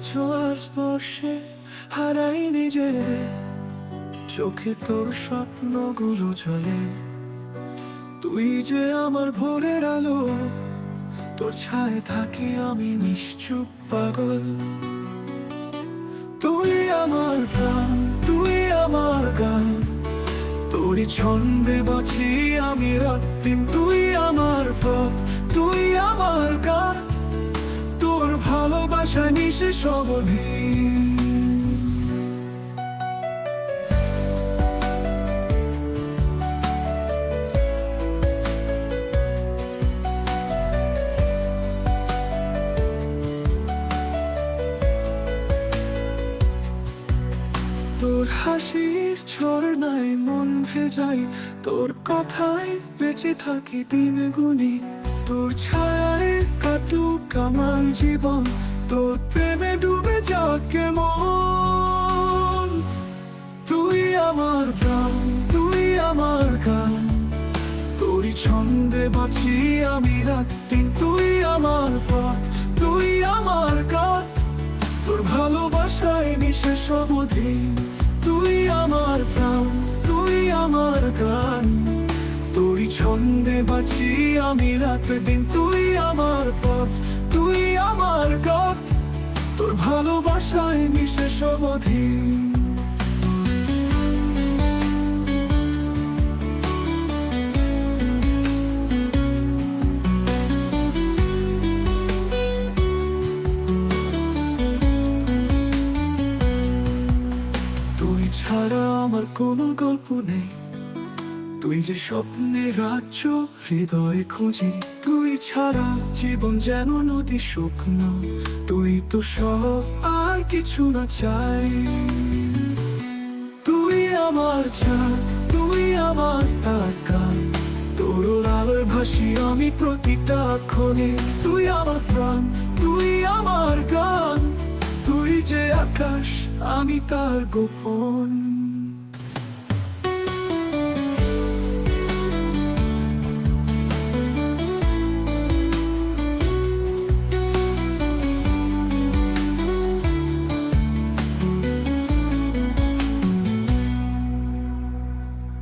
ছোঁয়ার স্পর্শে হারাই নিজে, চোখে তোর স্বপ্নগুলো জ্বলে। তুই যে আমার ভোরের আলো, তোর ছায়ে থাকি আমি নিশ্চুপ পাগল। তুই আমার প্রাণ, তুই আমার গান, তোরই ছন্দে বাঁচি আমি রাত দিন। তুই আমার পথ, তুই আমার গান, তোর ভালোবাসায় নিঃশেষ অবধি। তোর হাসির ঝর্ণায় মন ভেজাই, তোর কথায় বেঁচে থাকি দিন গুনি। তোর ছায়ায় কাটুক আমার জীবন, তোর প্রেমে ডুবে যাক মন। তুই আমার প্রাণ, তুই আমার গান, তোরই ছন্দে বাঁচি আমি রাত দিন। তুই আমার পথ, তুই আমার গান, তোর ভালোবাসায় নিঃশেষ অবধি। তুই আমার প্রাণ, তুই আমার গান, তোরই ছন্দে বাঁচি আমি রাত দিন। তুই আমার পথ, তুই আমার গান, তোর ভালোবাসায় নিঃশেষ অবধি। ছাড়া আমার কোনো গল্প নেই, তুই যে স্বপ্নের রাজ্য হৃদয়ে খুঁজি। তুই ছাড়া জীবন যেন নদী শুকনো, তুই তো সব আর কিছু না চাই। তুই আমার চাঁদ, তুই আমার তারকা, তোর আলোয় ভাসি আমি প্রতিটা ক্ষণে। তুই আমার প্রাণ, তুই আমার গান, তুই যে আকাশ আমি তার গোপন।